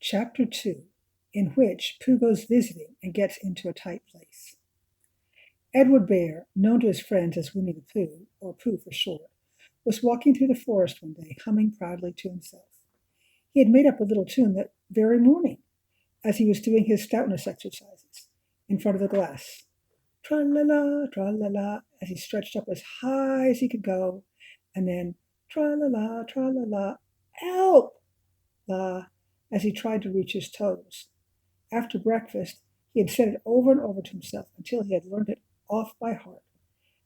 Chapter 2, in which Pooh goes visiting and gets into a tight place. Edward Bear, known to his friends as Winnie the Pooh, or Pooh for short, was walking through the forest one day, humming proudly to himself. He had made up a little tune that very morning, as he was doing his stoutness exercises in front of the glass. Tra-la-la, tra-la-la, as he stretched up as high as he could go, and then tra-la-la, tra-la-la, help! La, as he tried to reach his toes. After breakfast, he had said it over and over to himself until he had learned it off by heart,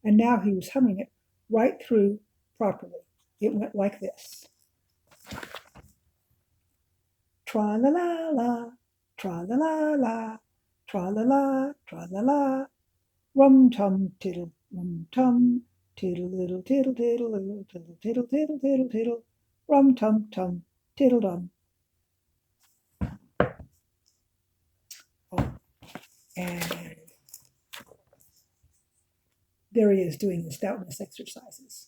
and now he was humming it right through properly. It went like this. Tra-la-la-la, tra-la-la-la, tra-la-la, tra-la-la, rum-tum, tiddle, rum-tum, tiddle-diddle, tiddle-diddle, tiddle-diddle, tiddle-diddle, tiddle, rum-tum-tum, tiddle-dum. Oh, and there he is doing his stoutness exercises.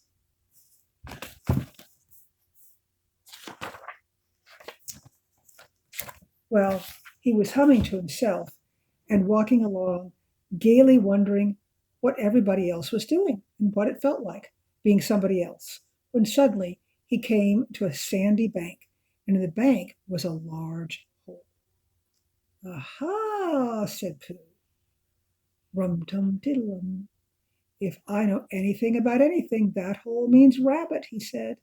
Well, he was humming to himself and walking along, gaily wondering what everybody else was doing and what it felt like being somebody else, when suddenly he came to a sandy bank, and in the bank was a large hole. Aha, said Pooh. Rum-tum-tiddle-rum. If I know anything about anything, that hole means rabbit, he said.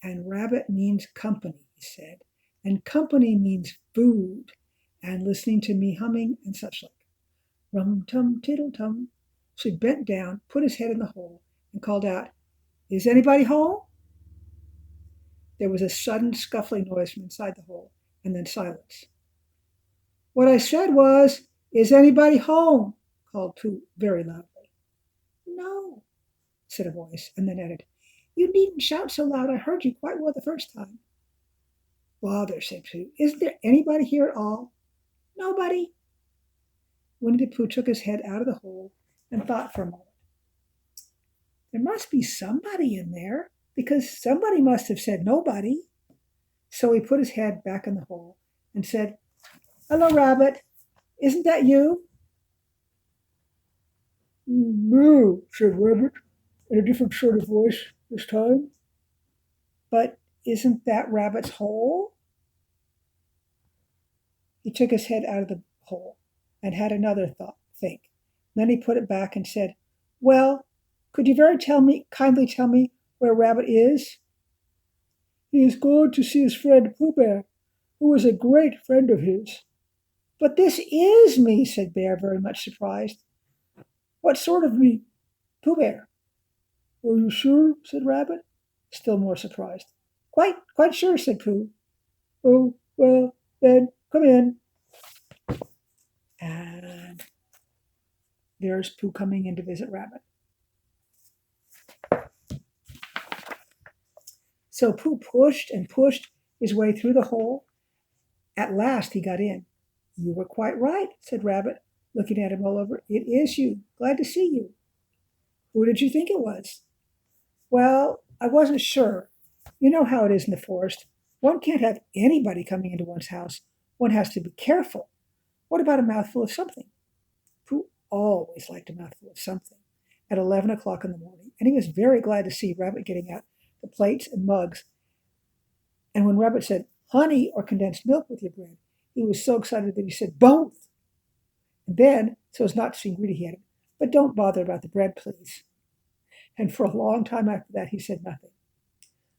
And rabbit means company, he said. And company means food, and listening to me humming and such like. Rum-tum-tiddle-tum. So he bent down, put his head in the hole, and called out, Is anybody home? There was a sudden scuffling noise from inside the hole, and then silence. What I said was, Is anybody home? Called Pooh very loudly. No, said a voice, and then added, You needn't shout so loud. I heard you quite well the first time. Bother, said Pooh. Isn't there anybody here at all? Nobody. Winnie the Pooh took his head out of the hole and thought for a moment. There must be somebody in there, because somebody must have said nobody. So he put his head back in the hole and said, Hello, Rabbit. Isn't that you? No, said Rabbit, in a different sort of voice this time. But isn't that Rabbit's hole? He took his head out of the hole and had another think. Then he put it back and said, Well, could you kindly tell me where Rabbit is? He is going to see his friend Pooh Bear, who is a great friend of his. But this is me, said Bear, very much surprised. What sort of me? Pooh Bear. Are you sure? Said Rabbit, still more surprised. Quite sure, said Pooh. Oh, well, then come in. And there's Pooh coming in to visit Rabbit. So Pooh pushed and pushed his way through the hole. At last he got in. You were quite right, said Rabbit, looking at him all over. It is you. Glad to see you. Who did you think it was? Well, I wasn't sure. You know how it is in the forest. One can't have anybody coming into one's house. One has to be careful. What about a mouthful of something? Pooh always liked a mouthful of something at 11 o'clock in the morning, and he was very glad to see Rabbit getting out the plates and mugs. And when Rabbit said, honey or condensed milk with your bread, he was so excited that he said, both. And then, so as not to seem greedy, he added, but don't bother about the bread, please. And for a long time after that, he said nothing.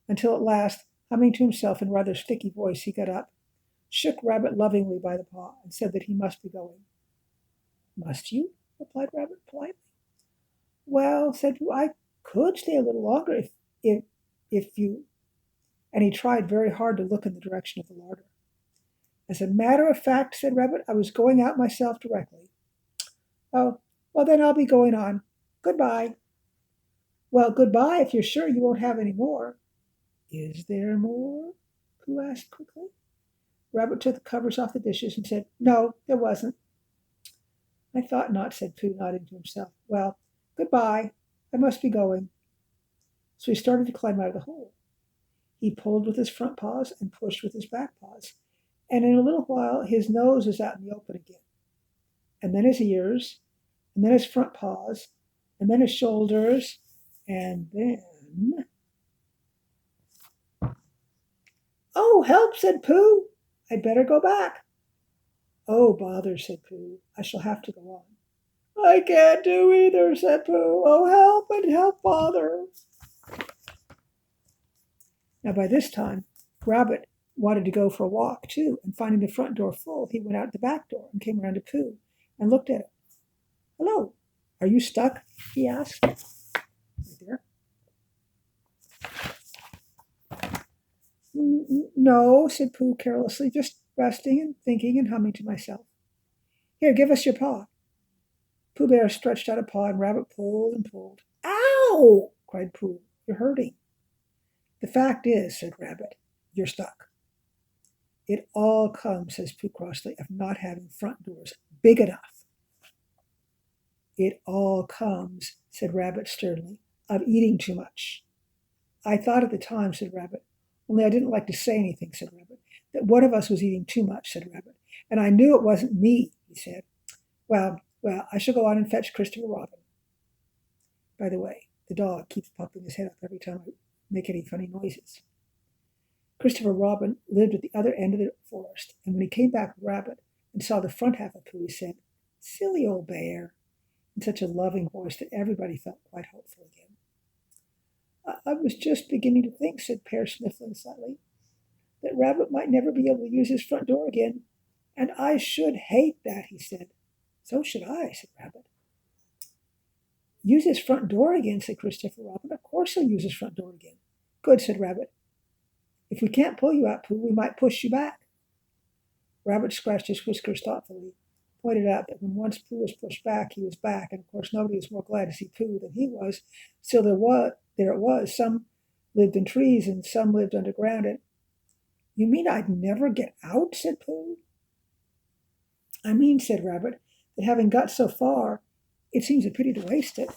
Until at last, humming to himself in a rather sticky voice, he got up, shook Rabbit lovingly by the paw, and said that he must be going. Must you? Replied Rabbit politely. Well, said Pooh, I could stay a little longer if you... And he tried very hard to look in the direction of the larder. As a matter of fact, said Rabbit, I was going out myself directly. Oh, well then I'll be going on. Goodbye. Well, goodbye if you're sure you won't have any more. Is there more? Pooh asked quickly. Rabbit took the covers off the dishes and said, No, there wasn't. I thought not, said Pooh, nodding to himself. Well, goodbye. I must be going. So he started to climb out of the hole. He pulled with his front paws and pushed with his back paws, And in a little while, his nose was out in the open again, and then his ears, and then his front paws, and then his shoulders, and then. "Oh, help!" said Pooh. "I'd better go back." "Oh, bother!" said Pooh. "I shall have to go on." "I can't do either," said Pooh. "Oh, help and help, bother!" Now, by this time, Rabbit wanted to go for a walk too, and finding the front door full, he went out the back door and came around to Pooh and looked at him. "Hello, are you stuck?" he asked. Right there. "No," said Pooh carelessly, "just resting and thinking and humming to myself." "Here, give us your paw." Pooh Bear stretched out a paw, and Rabbit pulled and pulled. "Ow!" cried Pooh. "You're hurting." "The fact is," said Rabbit, "you're stuck." "It all comes," says Pooh crossly, "of not having front doors big enough." "It all comes," said Rabbit sternly, "of eating too much." "I thought at the time," said Rabbit, "only I didn't like to say anything," said Rabbit, "that one of us was eating too much," said Rabbit. "And I knew it wasn't me," he said. Well, I shall go on and fetch Christopher Robin." By the way, the dog keeps popping his head up every time I make any funny noises. Christopher Robin lived at the other end of the forest, and when he came back with Rabbit and saw the front half of Pooh, he said, "Silly old bear," in such a loving voice that everybody felt quite hopeful again. I was just beginning to think," said Pear, sniffling slightly, "that Rabbit might never be able to use his front door again, and I should hate that," he said. "So should I," said Rabbit. "Use his front door again," said Christopher Robin. "Of course he'll use his front door again." "Good," said Rabbit. "If we can't pull you out, Pooh, we might push you back." Rabbit scratched his whiskers thoughtfully, pointed out that when once Pooh was pushed back, he was back, and of course nobody was more glad to see Pooh than he was. Still, there it was. Some lived in trees, and some lived underground. And "You mean I'd never get out?" said Pooh. "I mean," said Rabbit, "that having got so far, it seems a pity to waste it."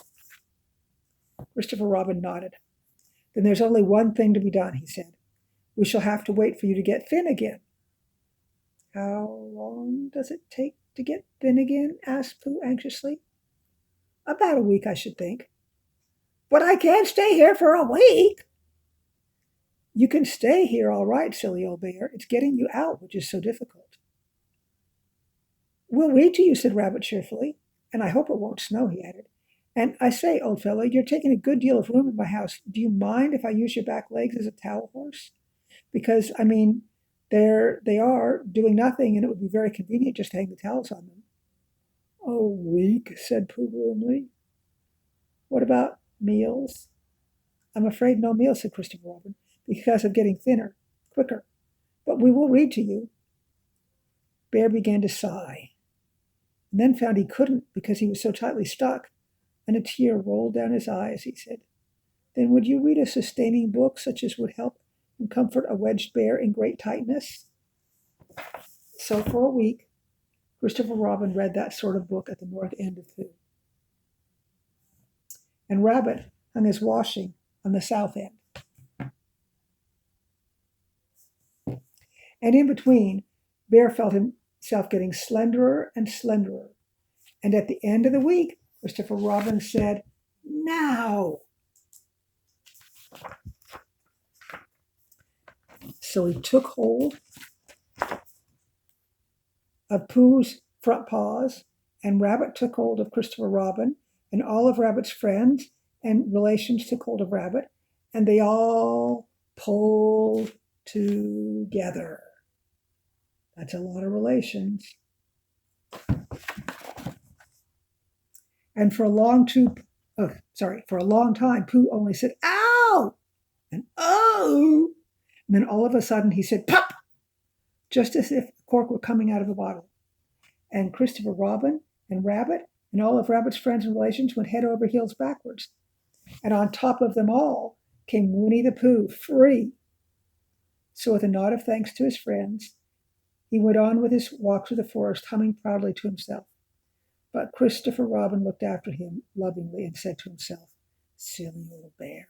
Christopher Robin nodded. "Then there's only one thing to be done," he said. "We shall have to wait for you to get thin again." "How long does it take to get thin again?" asked Pooh anxiously. "About a week, I should think." "But I can't stay here for a week." "You can stay here all right, silly old bear. It's getting you out which is so difficult." "We'll read to you," said Rabbit cheerfully. "And I hope it won't snow," he added. "And I say, old fellow, you're taking a good deal of room in my house. Do you mind if I use your back legs as a towel horse? Because, I mean, there they are, doing nothing, and it would be very convenient just to hang the towels on them." "A week," said Pooh gloomily. "What about meals?" "I'm afraid no meals," said Christopher Robin, "because of getting thinner, quicker. But we will read to you." Bear began to sigh, and then found he couldn't because he was so tightly stuck, and a tear rolled down his eye as he said, "Then would you read a sustaining book such as would help and comfort a wedged bear in great tightness?" So for a week, Christopher Robin read that sort of book at the north end of Pooh. And Rabbit hung his washing on the south end. And in between, Bear felt himself getting slenderer and slenderer. And at the end of the week, Christopher Robin said, "Now." So he took hold of Pooh's front paws, and Rabbit took hold of Christopher Robin, and all of Rabbit's friends and relations took hold of Rabbit, and they all pulled together. That's a lot of relations. And for a long time, Pooh only said, "Ow!" and "Oh!" And then all of a sudden he said, "Pop!" just as if a cork were coming out of a bottle. And Christopher Robin and Rabbit and all of Rabbit's friends and relations went head over heels backwards. And on top of them all came Winnie the Pooh, free. So with a nod of thanks to his friends, he went on with his walk through the forest, humming proudly to himself. But Christopher Robin looked after him lovingly and said to himself, "Silly old bear."